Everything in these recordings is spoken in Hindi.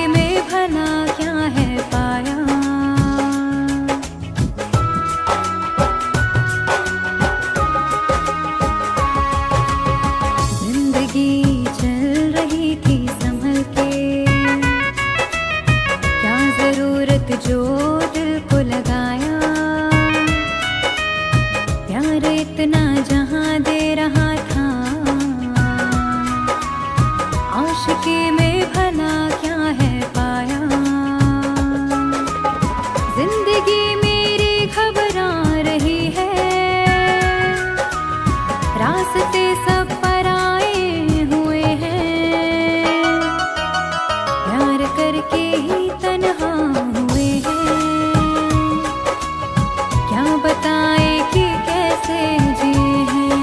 में भला क्या है पाया। जिंदगी चल रही थी संभल के, क्या जरूरत जो दिल को लगाया। प्यार इतना जहां दे रहा था, आशिकी में भला क्या है पाया। जिंदगी मेरी घबरा रही है, रास्ते सब पराए हुए हैं। प्यार करके ही तन्हा हुए हैं, क्या बताए कि कैसे जिए हैं।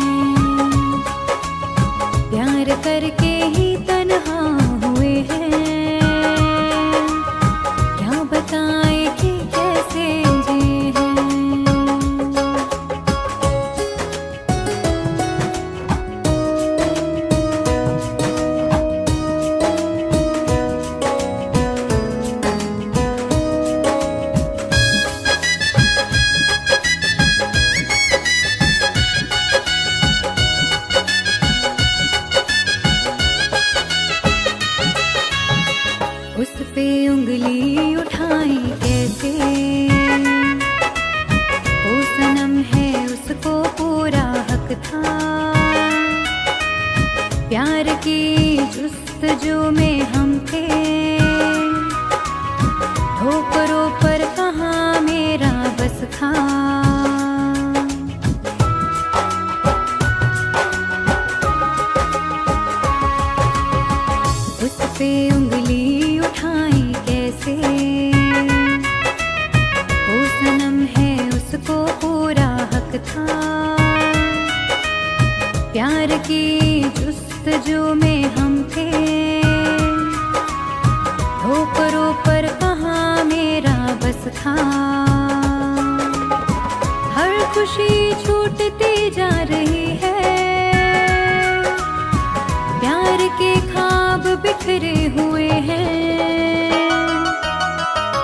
प्यार करके ही तन्हा हुए हैं, क्या बताए कि कैसे जिए हैं। उस पे उंगली उठाई कैसे, वो सनम है उसको पूरा हक था। प्यार की जुस्तजू में हम थे, ठोकरों पर कहाँ मेरा बस था। उस पे उंगली उठाई कैसे, वो सनम है उसको पूरा हक था। प्यार की जुस्तजू में हम थे, ठोकरों पर कहाँ मेरा बस था। हर खुशी छूटती जा रही है, प्यार के ख्वाब बिखरे हुए हैं।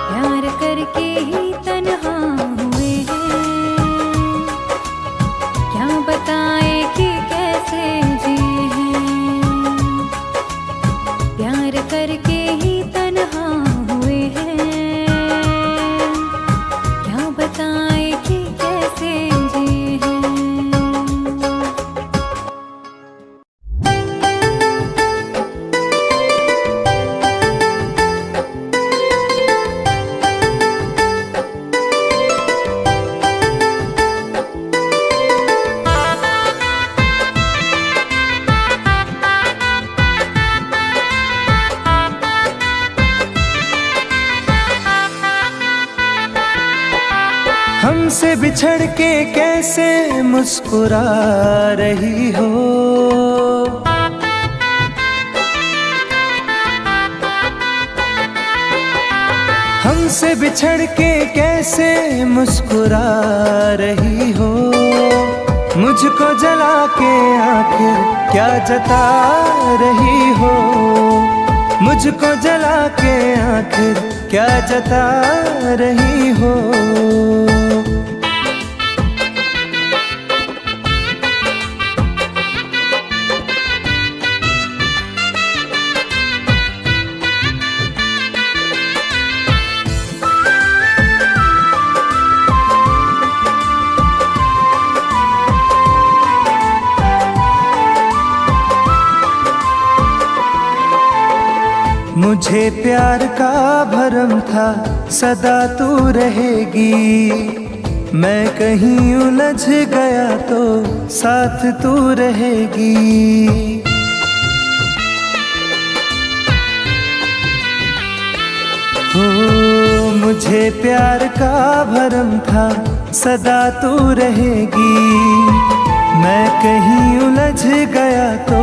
प्यार करके ही तन्हा हुए हैं, क्या बताए कि कैसे जिए हैं। प्यार करके ही तन्हा हुए हैं, क्या बताए कि कैसे जिए हैं। हमसे बिछड़ के कैसे मुस्कुरा रही हो। हमसे बिछड़ के कैसे मुस्कुरा रही हो। मुझको जला के आखिर क्या जता रही हो। मुझको जला के आखिर क्या जता रही हो। मुझे प्यार का भरम था सदा तू रहेगी। मैं कहीं उलझ गया तो साथ तू रहेगी। हो मुझे प्यार का भरम था सदा तू रहेगी। मैं कहीं उलझ गया तो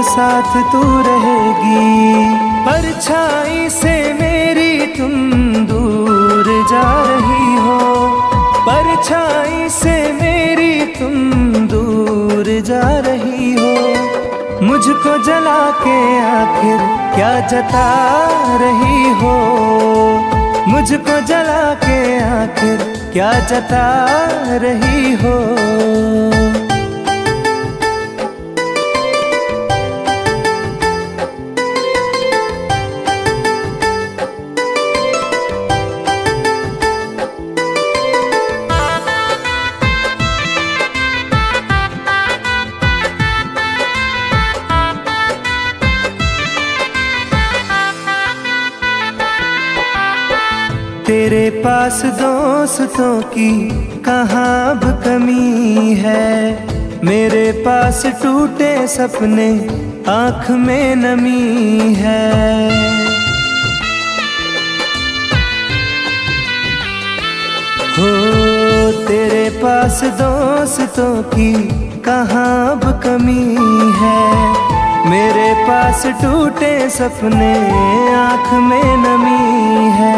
साथ तू रहेगी। परछाई से मेरी तुम दूर जा रही हो। परछाई से मेरी तुम दूर जा रही हो। मुझको जला के आखिर क्या जता रही हो, मुझको जला के आखिर क्या जता रही हो। तेरे पास दोस्तों की कहाँ अब कमी है, मेरे पास टूटे सपने आँख में नमी है। हो तेरे पास दोस्तों की कहाँ अब कमी है, मेरे पास टूटे सपने आँख में नमी है।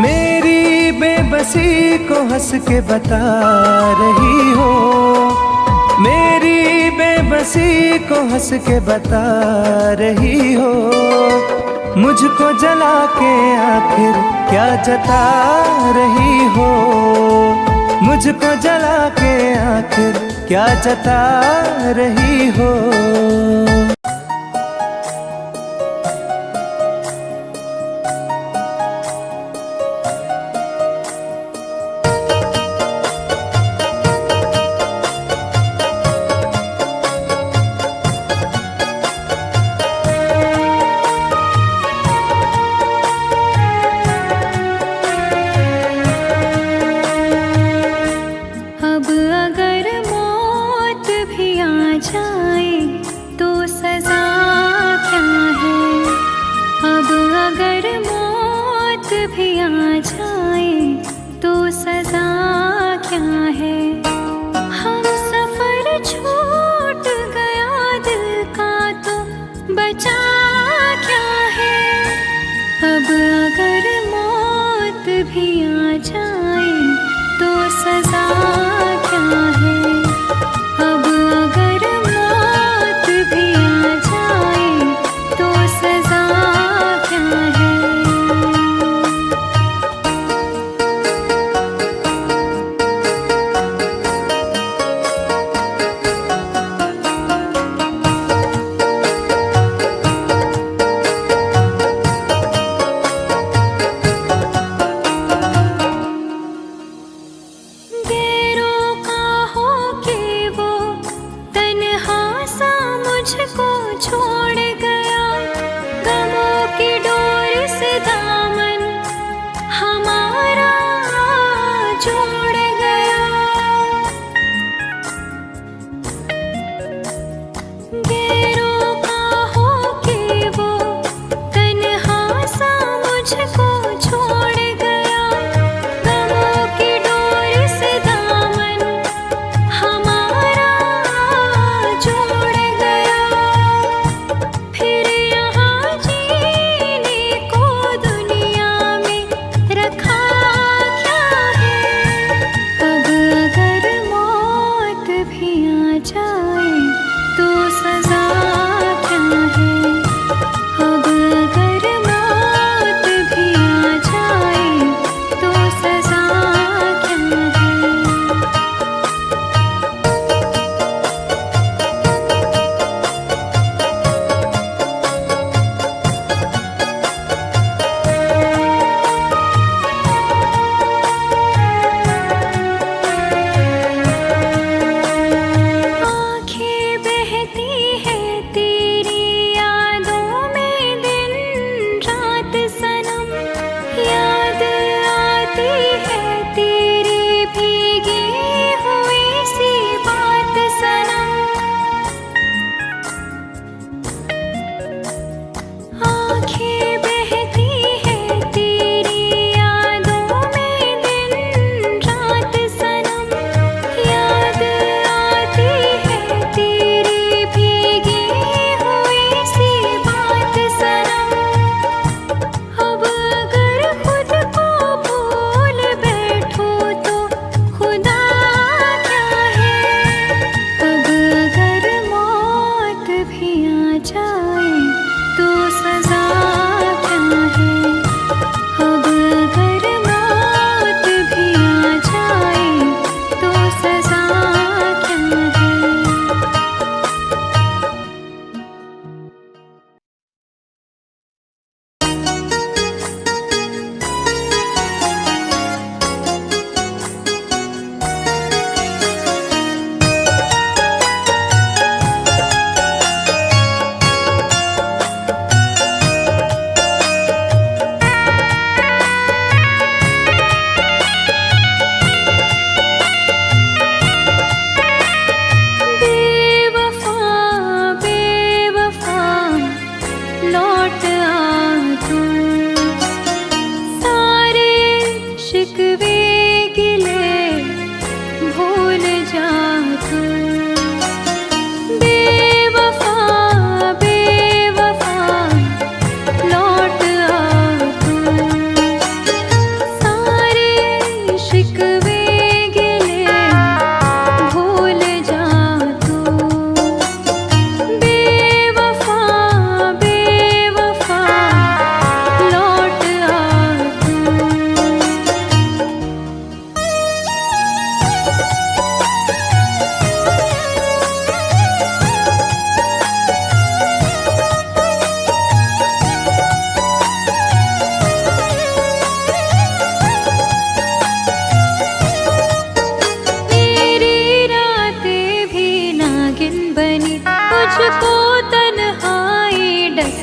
मेरी बेबसी को हंस के बता रही हो, मेरी बेबसी को हंस के बता रही हो। मुझको जला के आखिर क्या जता रही हो, मुझको जला के आखिर क्या जता रही हो।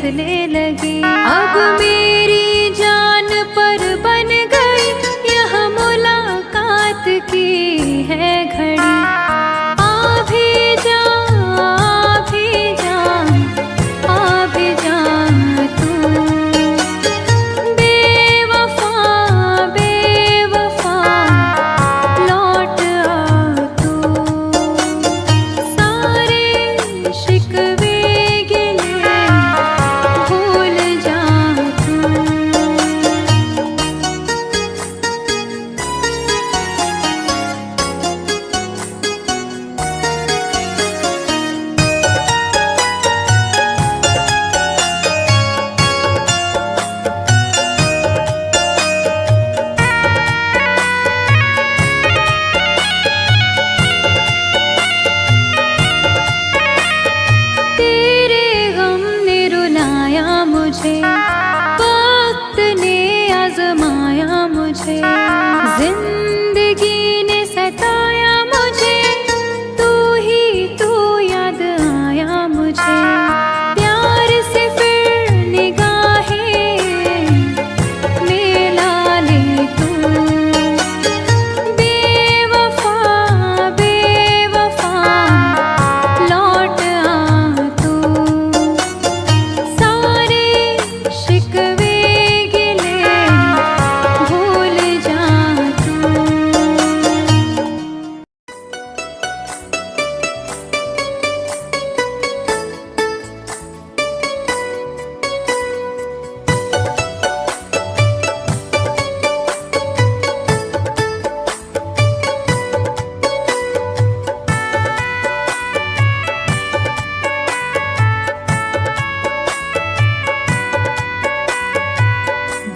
फिसलने लगी। अब मेरी जान पर बन गई यह मुलाकात की है घड़ी। आ भी जा, आ भी जा, आ भी जा तू। बेवफा, बेवफा लौट आ तू। सारे शिकवे गिले भूल जा तू। तेरे गम ने रुलाया मुझे, वक्त ने आजमाया मुझे। जिंदगी ने सताया मुझे, तू ही तू याद आया मुझे। प्यार से फिर निगाहें मिला ले तू। बेवफा, बेवफा लौट आ तू। सारे शिकवे गिले भूल जा तू।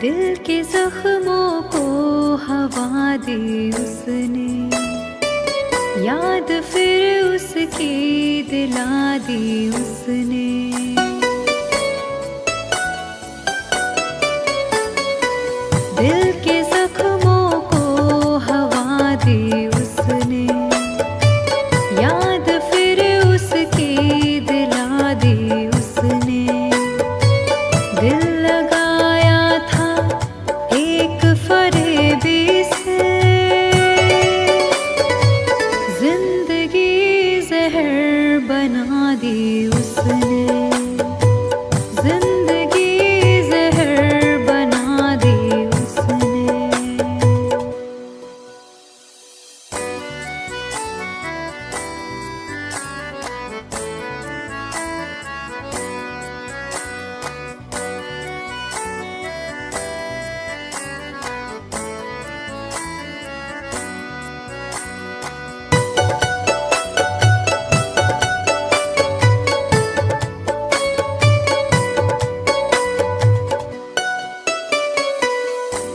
दिल के जख्मों को हवा दी उसने, याद फिर उसकी दिला दी उसने। दिल के जख्मों को हवा दी उसने, याद फिर उसकी दिला दी उसने। दिल लगाया था एक फरेबी से, जिंदगी जहर बना दी उसने। जिंदगी जहर बना दी उसने।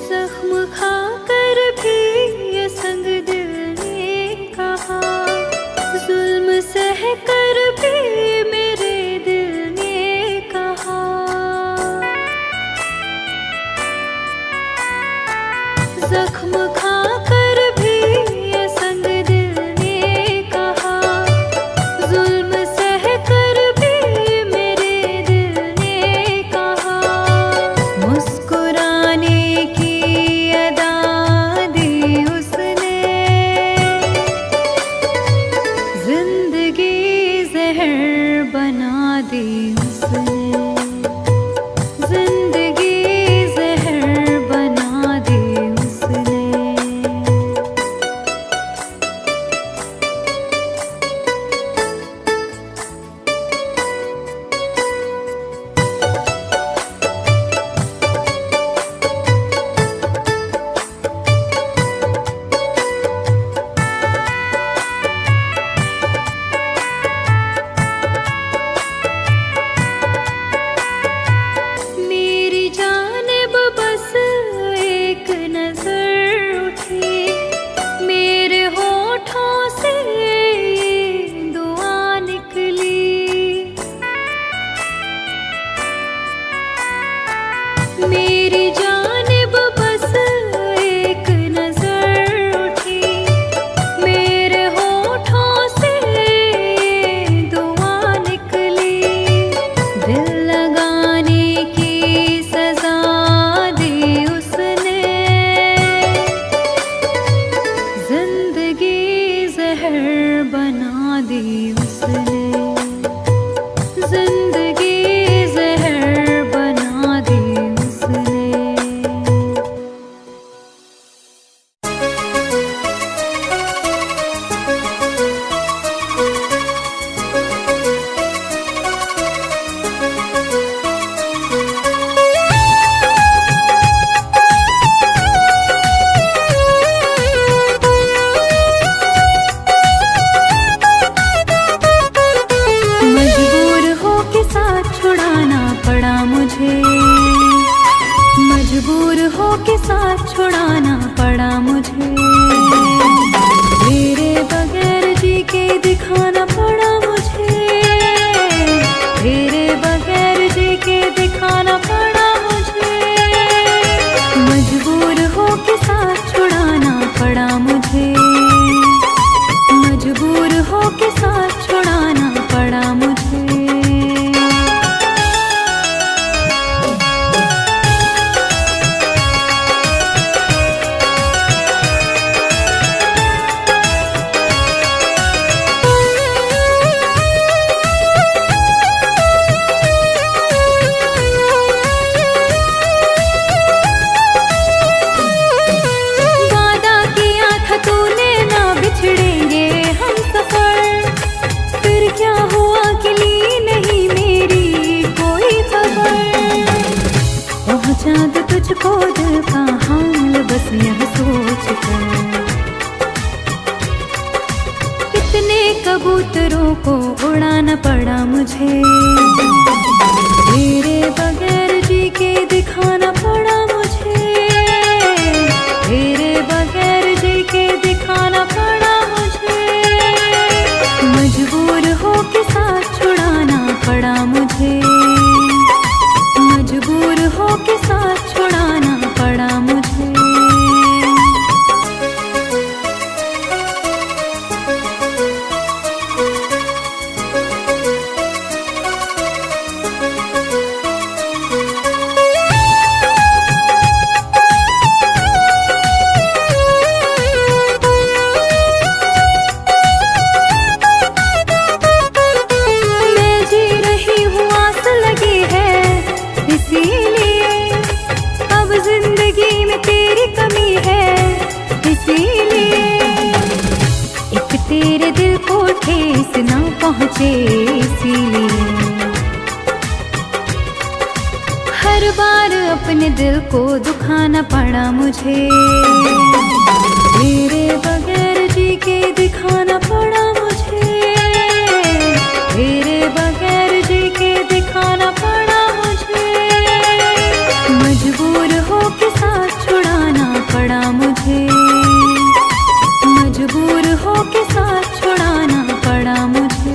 जख्म खाकर भी ये संग दिल ने कहा, जुल्म सह कर भी मेरे दिल ने कहा। जख्म खाकर भी ये संग दिल ने कहा, जुल्म सह कर भी मेरे दिल ने कहा। मुस्कुराने की अदा दी उसने, जिंदगी जहर बना दी उसने। जिंदगी जहर बना दी उसने। हो के साथ छुड़ाना पड़ा मुझे। तेरे बगैर जी के दिखाना पड़ा मुझे। तेरे बगैर जी के दिखाना पड़ा मुझे। मजबूर हो के साथ छुड़ाना पड़ा मुझे। मजबूर हो के साथ छुड़ाना पड़ा मुझे। चाँद तुझको दिल का हाल बस यह सोच कर। कितने कबूतरों को उड़ाना पड़ा मुझे। तेरे बगैर जी के दिखाना पड़ा मुझे। तेरे बगैर जी के दिखाना पड़ा मुझे। मजबूर हो के साथ छुड़ाना पड़ा मुझे। मजबूर हो के साथ छुड़ाना पड़ा मुझे। मैं जी रही हूँ आस लगी है इसीलिए। अब जिंदगी में तेरी कमी है इसीलिए। एक तेरे दिल को ठेस ना पहुँचे इसीलिए। हर बार अपने दिल को दुखाना पड़ा मुझे। तेरे बगैर जी के दिखाना पड़ा मुझे। तेरे बगैर जी के दिखाना पड़ा मुझे। मजबूर हो के साथ छुड़ाना पड़ा मुझे। मजबूर हो के साथ छुड़ाना पड़ा मुझे।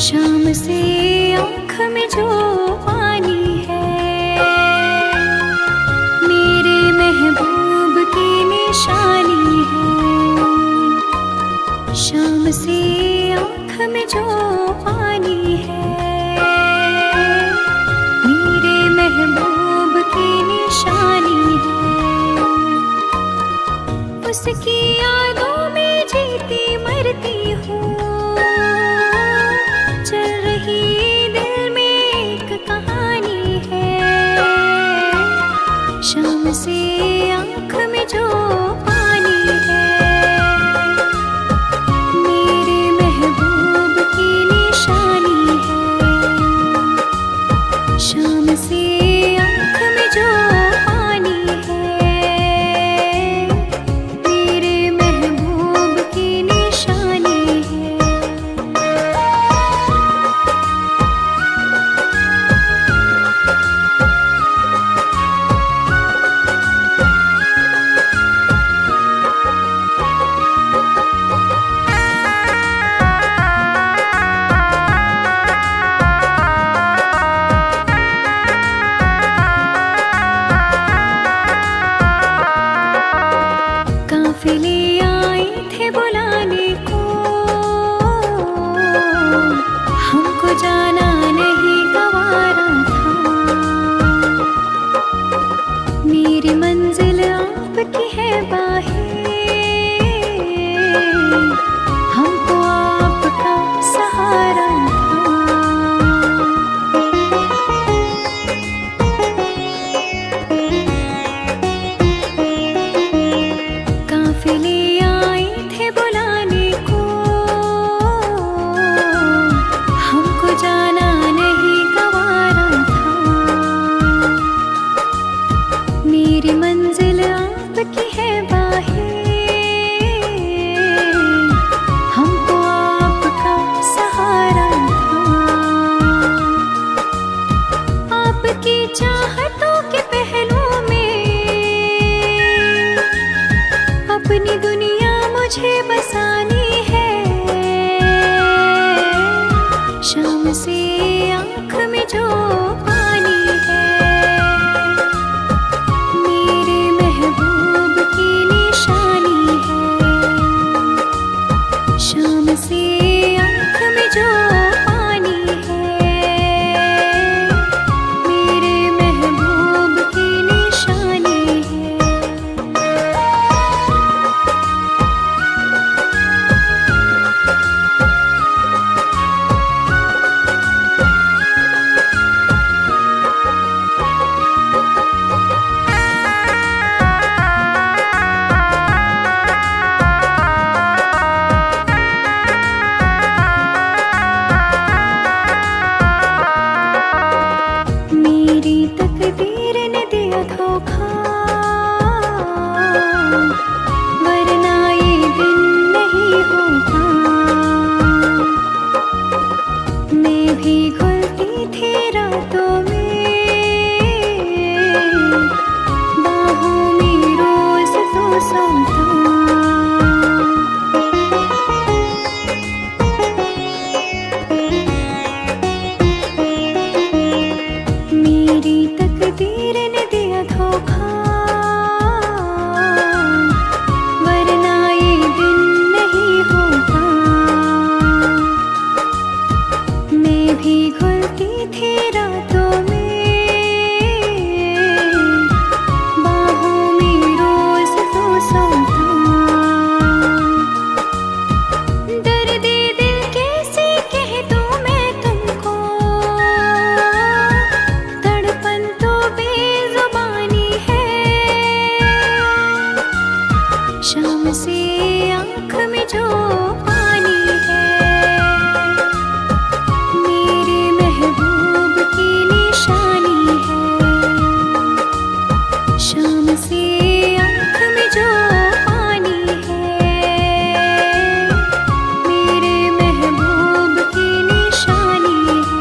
शाम से आँख में जो पानी है मेरे महबूब की निशानी है। शाम से आँख में जो पानी है मेरे महबूब की निशानी है। उसकी यादों में जीती मरती हूँ। चल रही दिल में एक कहानी है। शाम से आँख में जो पानी है मेरे महबूब की निशानी है। शाम से आँख में जो पानी है मेरे महबूब की निशानी है। मुझे बसानी है। शाम से आँख में जो पानी है, मेरे महबूब की निशानी है। शाम से आँख में जो पानी है, मेरे महबूब की निशानी है। मेरी तकदीर ने दिया धोखा, वरना ये दिन नहीं होता। मैं भी घुलती थी रातों में, बाहों में रोज तो सोता। मेरी तकदीर ने दिया धोखा, वरना ये दिन नहीं होता। मैं भी घुलती थी रातों में, बाहों में रोज तो सोता। दर्द-ए दिल कैसे कह दूं मैं तुमको, तड़पन तो बेजुबानी है। शाम से आँख में जो पानी है, मेरे महबूब की निशानी है। शाम से आँख में जो पानी है, मेरे महबूब की निशानी है।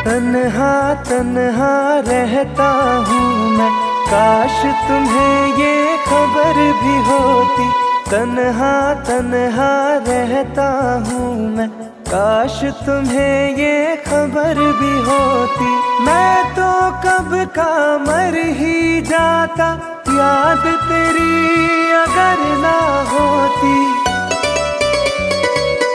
तन्हा तन्हा रहता हूँ मैं, काश तुम्हें ये खबर भी होती। तन्हा तन्हा रहता हूँ मैं, काश तुम्हें ये खबर भी होती। मैं तो कब का मर ही जाता, याद तेरी अगर ना होती।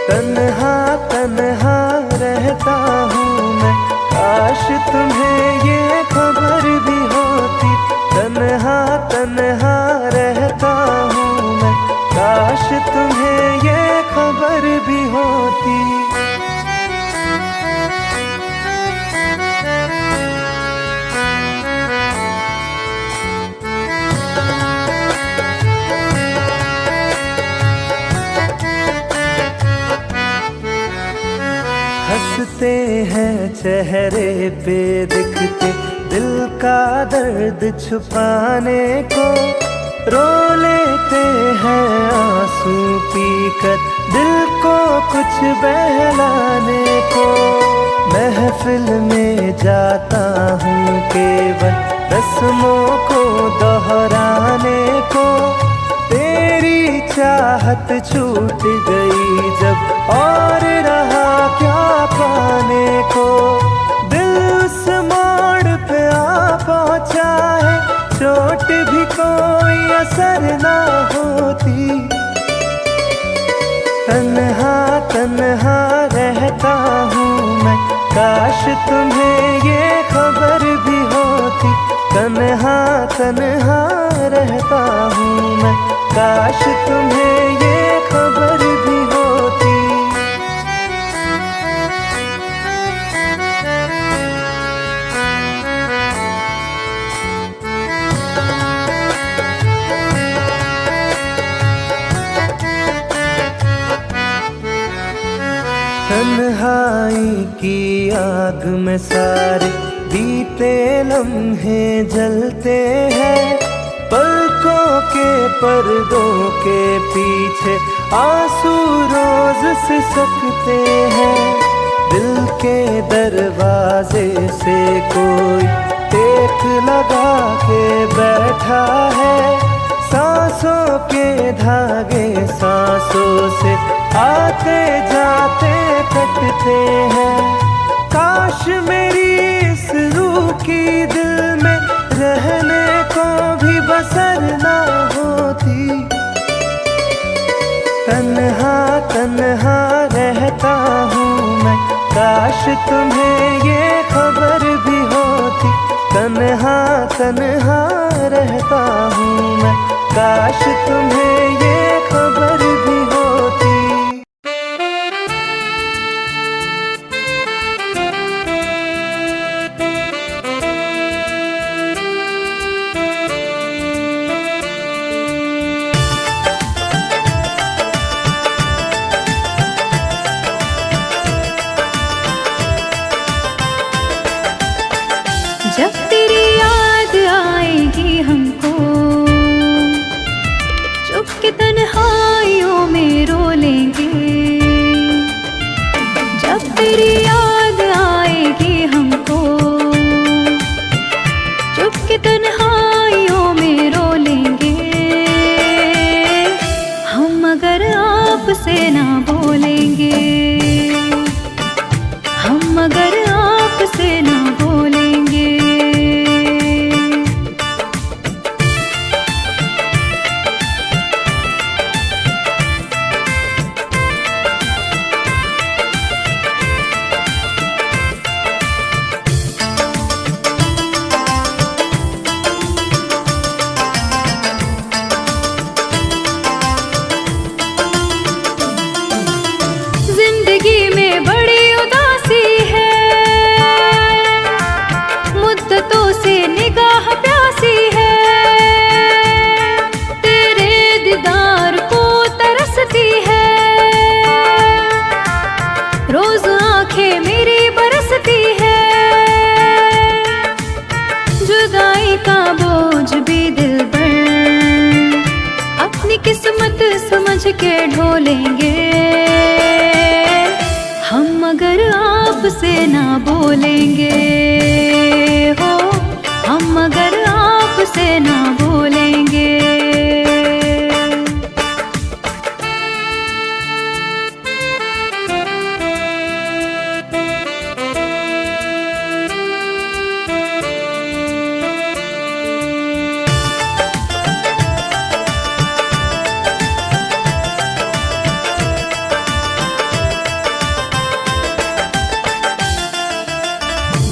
तन्हा तन्हा रहता हूँ मैं, काश तुम्हें ये खबर भी होती। तन्हा तन्हा रहता हूँ मैं, काश तुम्हें ये खबर भी होती। हंसते हैं चेहरे पे दिखते, दिल का दर्द छुपाने को। रो लेते हैं आंसू पीकर, दिल को कुछ बहलाने को। महफिल में जाता हूँ केवल रस्मों को दोहराने को। तेरी चाहत छूट गई जब, और रहा क्या पाने को। दिल उस मोड़ पे आ पहुँचा है, चोट भी कोई असर ना होती। तन्हा तन्हा रहता हूँ मैं, काश तुम्हें ये खबर भी होती। तन्हा तन्हा रहता हूँ मैं, काश तुम्हें ये खबर भी होती। तन्हा तन्हाई की आग में सारे बीते लम्हे जलते हैं। पलकों के पर्दों के पीछे आंसू रोज सिसकते हैं। दिल के दरवाजे से कोई टेक लगा के बैठा है। सांसों के धागे सांसों से आते जाते कटते हैं। काश मेरी इस रूह की दिल में रहने को भी बसर ना होती। तन्हा तन्हा रहता हूँ मैं, काश तुम्हें ये खबर भी होती। तन्हा तन्हा रहता हूँ मैं, काश तुम्हें ये खबर भी होती। जब तेरी याद आएगी हमको, चुप के तन्हाइयों में रो लेंगे। जब तेरी याद आएगी हमको, चुप के तन्हाइयों में रो लेंगे। हम अगर आपसे ना बोलेंगे, हम अगर आपसे ना बोलेंगे। जिंदगी में बड़ी उदासी है, मुद्दतों से निगाह प्यासी है। तेरे दीदार को तरसती है, रोज आंखें मेरी बरसती है। जुदाई का बोझ भी दिल पर अपनी किस्मत समझ के ढोलेंगे। हम अगर आपसे ना बोलेंगे हो, हम अगर आपसे ना बोलेंगे।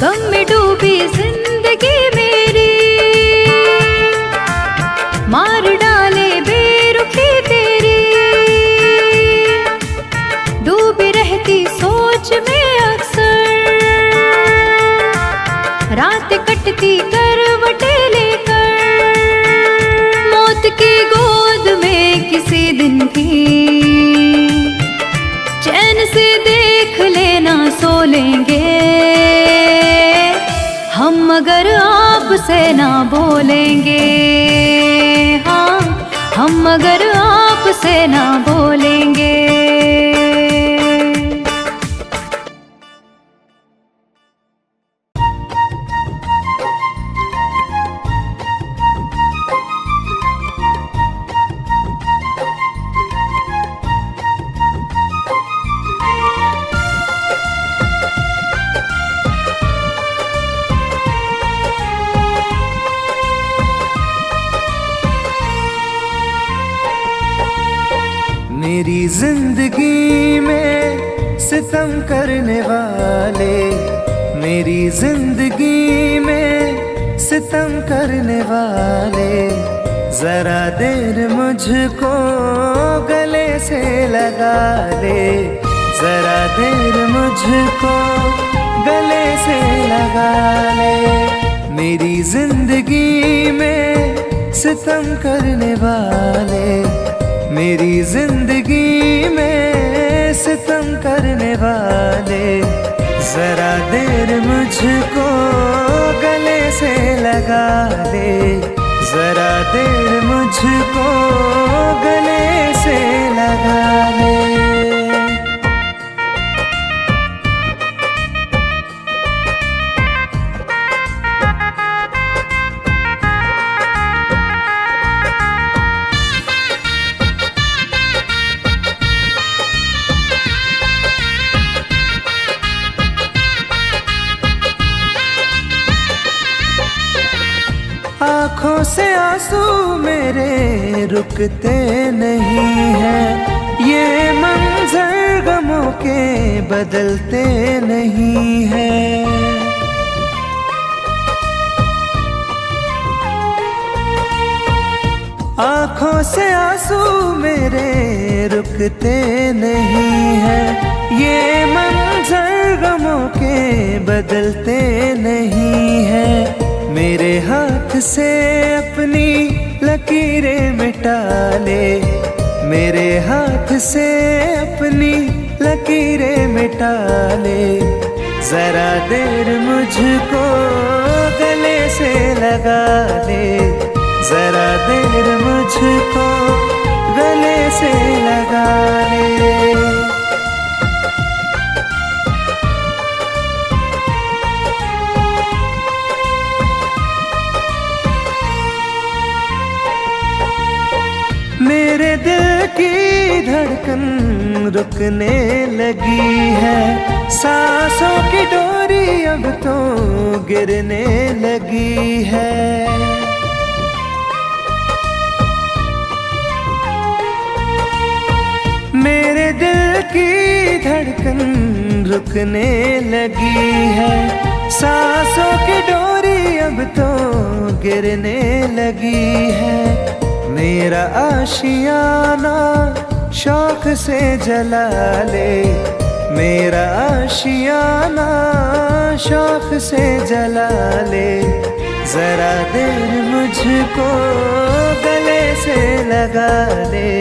गम में डूबी जिंदगी मेरी, मार डाले बेरुखी तेरी। डूबी रहती सोच में अक्सर, रात कटती करवटे लेकर। मौत की गोद में किसी दिन भी चैन से देख लेना सो लेंगे। हम अगर आपसे ना बोलेंगे, हाँ हम अगर आपसे ना बोलेंगे। मेरी जिंदगी में सितम करने वाले, मेरी जिंदगी में सितम करने वाले। जरा देर मुझको गले से लगा ले, जरा देर मुझको गले से लगा ले। मेरी जिंदगी में सितम करने वाले, मेरी जिंदगी में सितम करने वाले, जरा देर मुझको गले से लगा ले, जरा देर मुझको गले से लगा ले। आँखों से आंसू मेरे रुकते नहीं हैं, ये मंजर गमों के बदलते नहीं हैं। आँखों से आंसू मेरे रुकते नहीं हैं, ये मंजर गमों के बदलते नहीं हैं। मेरे हाथ से अपनी लकीरें मिटा ले, मेरे हाथ से अपनी लकीरें मिटा ले, जरा देर मुझको गले से लगा ले, जरा देर मुझको गले से लगा ले। मेरे दिल की धड़कन रुकने लगी है, सांसों की डोरी अब तो गिरने लगी है। मेरे दिल की धड़कन रुकने लगी है, सांसों की डोरी अब तो गिरने लगी है। मेरा आशियाना शौक से जला ले, मेरा आशियाना शौक से जला ले, जरा देर मुझको गले से लगा ले,